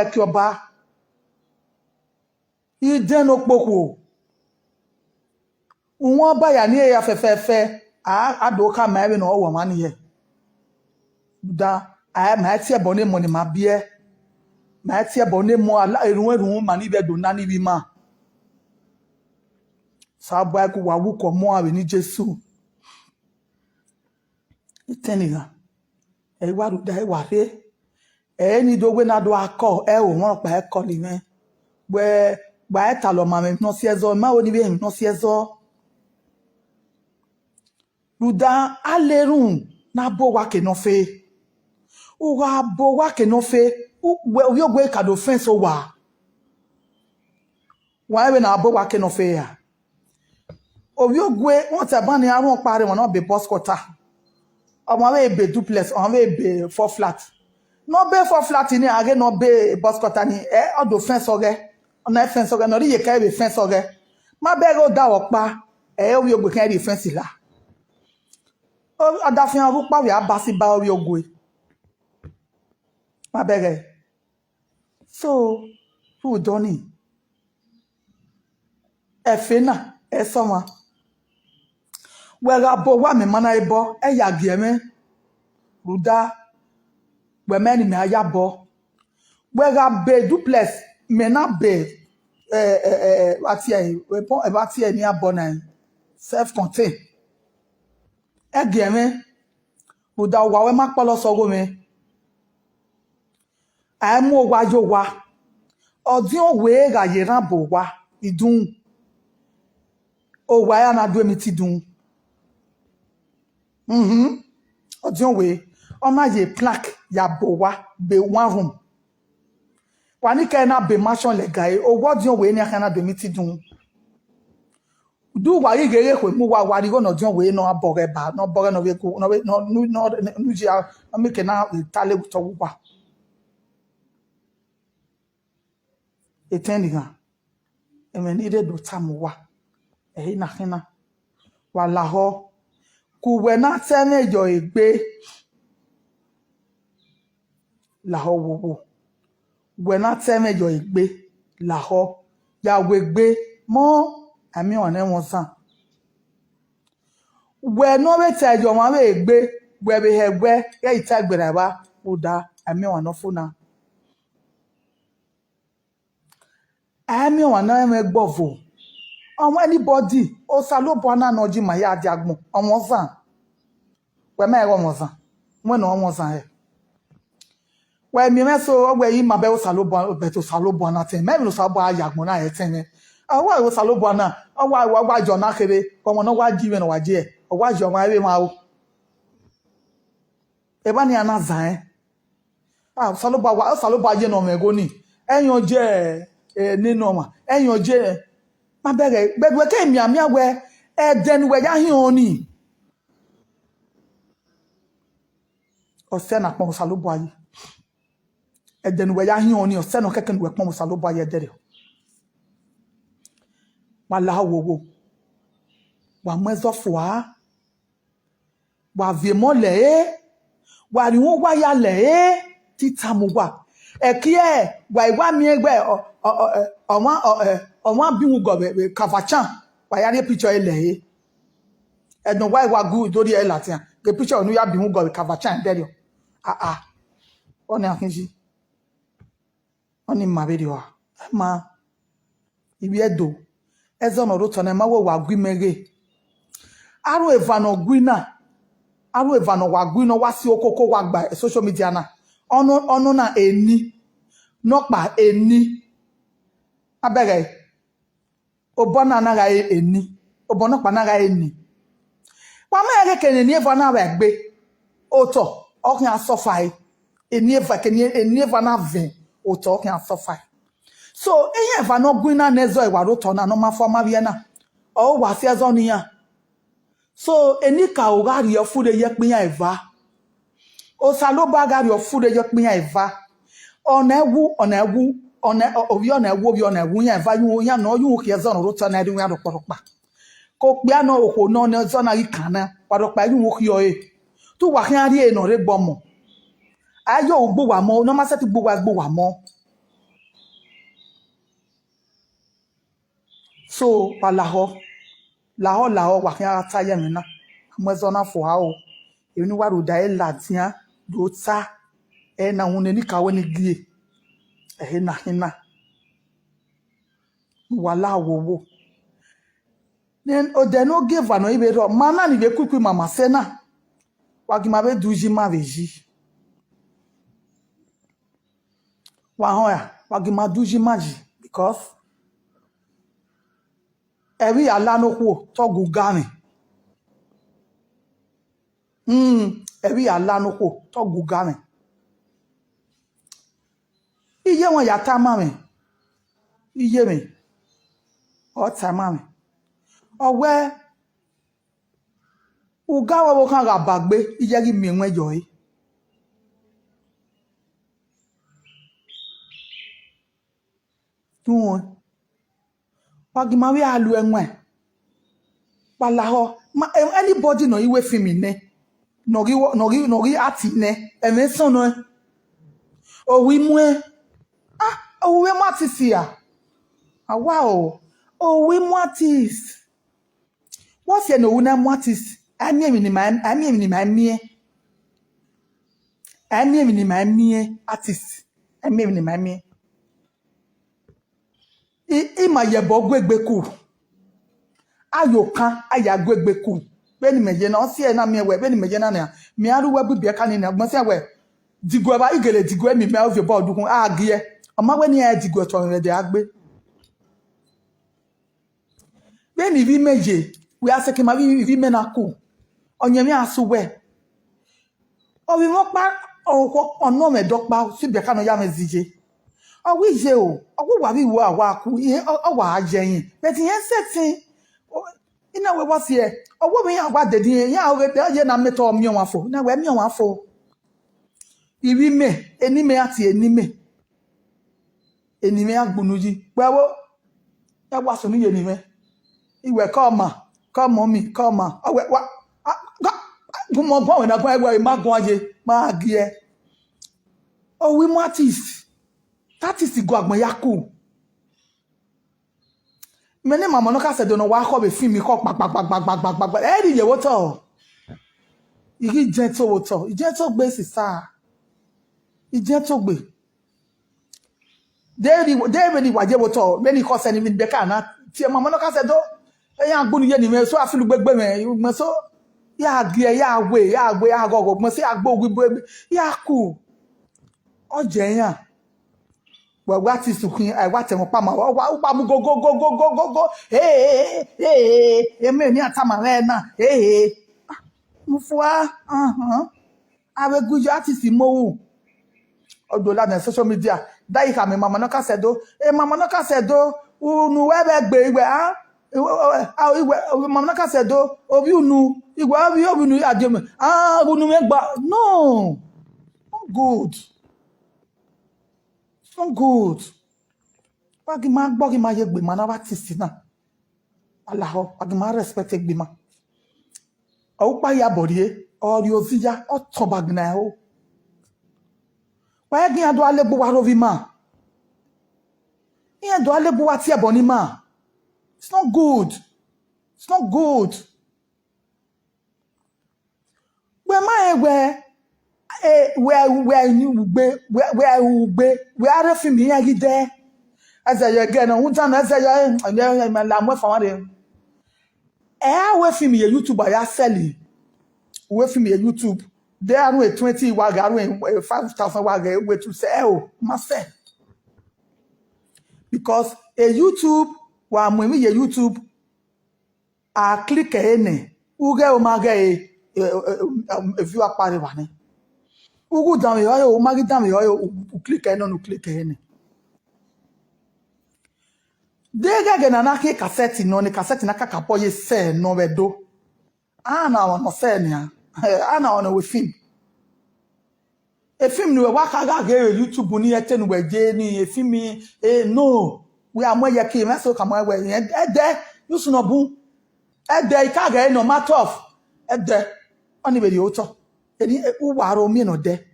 work your bar. You didn't know Poko. One by a near ya fair. I don't come marrying all woman here. Da, I am at your bonnet money, my beer. My tia bonnet more room, money bed do nani be ma. Sabaku wawuk or more we need Jesu. It's telling her. Eh, what would I want eh? Any do when I do a call, eh, won't by a calling me. Where by a talo, mamma, no sees all, my only way, no sees all. Ruda, alle room, na bo wake no fe. Uwa bo wake no fe. Well, you're going to fence over. Why when I bo wake no fe ya? Oh, you're going, what's a bunny? I won't party, will not be boss quarter. On my way, be duplex, on my way, be 4 flat. No be 4 flat in here, again, no be boss quarter, eh, or the fence okay. On that fence okay, no, you carry fence okay. My bag go down, pa, eh, we go carry fence la. Oh, I don't think we are bassy bow your way. My bag. So, who done it? Efena, summer. Well, I bought one man I bought a yagame. Ruda, where many may I bought. Well, I be duplex, may not be what's here near Bonnet, self-contained. Again, Ruda, why my colors over me? I am more wajowa. Or the way I yerambo wa, idun. Oh, why am I doing it? Or the way, on my ye plaque, ya boa, be 1 room. Wani cannot be machon le guy, or what your way, cannot do me to do why you get with more what you gonna do way, no a bogger bar, no bogger no vehicle, no, I'm making out the tally to wa. Attending her. And when needed do tamuwa. Eh, na Walaho. Ku wena tene yo egbe. Laho wo. Wena tene yo egbe. Laho. Ya wegbe. Mo. Ami wane wonsan. We no we tell yo wan we egbe. We be hegbe. Ya itagbe na ba. Uda. Ami wane funa. Ami wane me gbovo. Anybody, o salo bwana no ji maya diagbon. Omo san. We me ero mo san. We no omo san he. We mi me so we yi mabe o salo bwana beto salo bwana ten. Me no salo bwana yagbon na he ten. Wa o salo bwana. Wa jo na kere. Komo no wa jiwe no wa je. O wa jo ma we ma o. E ba ni ana zan. Salo bwana je no me go ni. Enyo je ni no ma. Enyo je ma bere gbegbe ke mi ami awe eden we ya hin oni o se na pon salobo aye eden we ya hin oni o se no keke we pon salobo aye dere wala wo wa mezo fwa wa vie mole wa ri won wa ya le titamu wa e ki e wa iwa mi egbe ọmọ bí wọn gọ̀bẹ̀ kàfàchán wàyá ní picture ilẹ̀ yìí ẹ̀dùn wáyé wa gúrù lórí ẹ̀ láti hàn gẹ̀ picture ọ̀nù yá bí wọn gọ̀bẹ̀ kàfàchán dẹ́rẹ̀ àà wọ́n ní àkínjí wọ́n ní màbẹ́rẹ̀ wa ẹ̀ máa ibi ẹ̀dọ̀ ẹ̀zọ́ ọ̀nà òrótọ́ náà ẹ̀ máa wọ̀ wà gbí mẹ́rẹ̀ arú ìvànà wà gbí náà wá sí okókó wa gba social media náà ọ̀nù náà ẹni nọ́pà ẹni abẹ́rẹ́ obona naga eni obona pa naga eni wa ma ere kene ni eva na wa gbe oto okin asofai eni eva kene eni eva na ven oto okin asofai so eyan eva no gun na nezo iwa roto na no ma fo ma bi na o wa fi ezo ni yan so eni ka o ga ri o fu de ye pin yan eva o sa lo ba ga ri o fu de ye pin yan eva ona ewu obi ona ewu yan eva yu yan no yu ki ezo no roto na ri wan ropa ko pe ana oko no ne ezo na ri kana wa ropa yu ki o tu wa kan ri e no re gbomo ayo ogbo wa mo no ma se ti gbo wa mo So pa laho wa kan ata ye mi na amozo na fo ha o eni wa ro da e latia do ta e na hun ni kawe ni gie e na hina wala wo then o de no give ano ibe ro mana ni be kuku mama se na wa gi ma be duji ma veji wa ho ya wa gi ma duji maji because every ala no ko to guga mi every ala no ko to guga mi iye won ya ta ma mi iye mi o ta ma mi owe uga wo kan ga bagbe iye gi mi enwe jo yi tuwon wagi ma we alu enwe palaho anybody no iwe fimi ne no ri ati ne eme son no o wi mu o we matisi ya wow o wi matis what's your no una matis ami mi ni ma mie artist ami mi ni ma mie ima yebo gwegbeku ayokan aya gwegbeku be ni meje na o si e na mi we be ni meje na na mi aruwe bibie ka ni na gbon se we digo ba igele digo mi me ovie board kun agie o ma we ni e digo to re de agbe be ni vi meje we aseke ma vi me na ku onye mi asu we o wi mo pa o ono me dokpa si be ka no ya me zije o wi je o wa bi wo awa ku ihe o wa ajeyin but yen setting ina we was here o wo mi awa dedi ya o ye na meto mi won afo na we mi won afo iwi me eni me ati eni me agbunuji pewo ya wa so ni ye ni me iwe come mommy come o we wa gumo gbo we na gbo we ma gun aje ma gie o wi mo artist that is go agbon yaku mene mama no ka se do no wa ko be film mi ko pa e ri ye wo to igi je to wo to ije to gbe sisa ije to gbe de ni waje wo to many ko se ni be ka na ti mama no ka se do e yan gbonu ye ni me so afilu gbegbe me so ya gie ya we ya gogo mo se agbo gbe ya ku o je yan what is to queen I what em pa ma wa mu go me ni atama re na mu fua awe gujo artist mo odo la na social media dai ka me mama no ka sedo mama no ka sedo unu we be gbe igwe igwe mama no ka sedo obi unu igwe obi unu adem unu me gba no good. Not good. Wagi ma gbo gi ma ye gbe ma na artist na. Alaho, wagi ma respect gbe ma. O pa ya borie, ori ozija, o to bagna o. Wa gi ado alebo wa rovi ma. Iyan do alebo wa ti ebo ni ma. It's not good. It's not good. We ma egbe we are film here gide as I again on time as I la mo fa wan we film here YouTube ya sell we film here YouTube there are 20 wa ga 5,000 wa ga we to sell ma sell because a YouTube wa mo mi YouTube a click ene uge o ma ga view apare wa ni ugu down yo o magi down yo click no click ene dega na ke cassette no ni cassette na kaka boye se no wedo ana no se ni ana ono we film ni we wa ka ga YouTube ni ete nu we je ni e film no we are moye ke me so kama we ede yusu no bu ede ka ga no matter of ede oni be yo to eni uwaro mi no de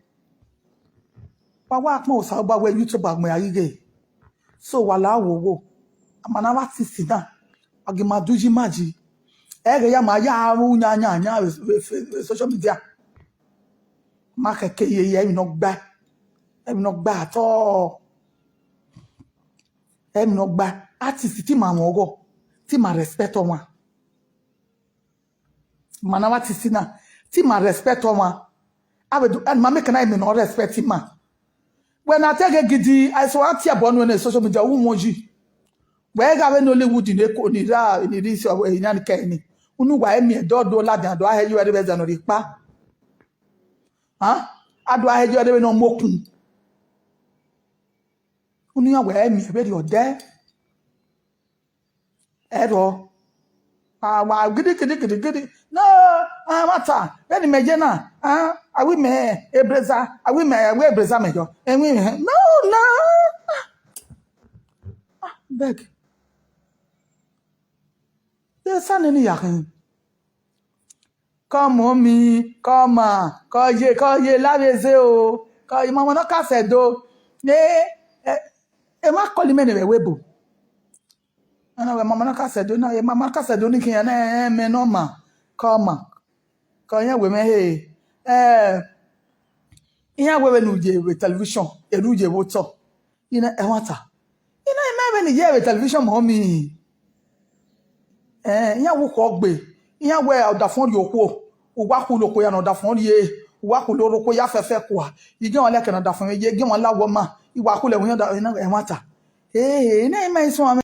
pa wa pon sa gba we YouTube agmo ayige so wala wo amana wa ti si na agimaduji maji ege ya ma ya nya social media ma keke ye mi no gba at all mi no gba artist ti ma won go ti ma respect wọn manawa ti sina ti ma respect wọn abedu and ma make na me no respect ma when I take a gidi I so ati abonu na social media wu moji we ga we no Hollywood ni ko ni ra ni ri so yan kai ni unu wa emi do ladan do aheju ede be zanu ri pa ado aheju ede be no mokun unu ya we emi e be di ode ero wa gidi no mata any mejena awi me ebreza awi me we ebreza mejo enwi no beg the son ni yakin come on me come ko ye laveze o ko mama no ka sedo e ma call me ne webo ana we mama no ka sedo na e mama ka sedo ni kiyan na me no ma come ko yan we me he iya we no je we television e ru je wo to ina e wata ina e me be ni je we television mo mi iya wo ko gbe iya we odafon ri oku wa ku loko ya no odafon ri wa ku loroko ya fefe kwa ige won le kan odafon ye ge won lawo ma iwa ku le won yan da ina e wata ina e me so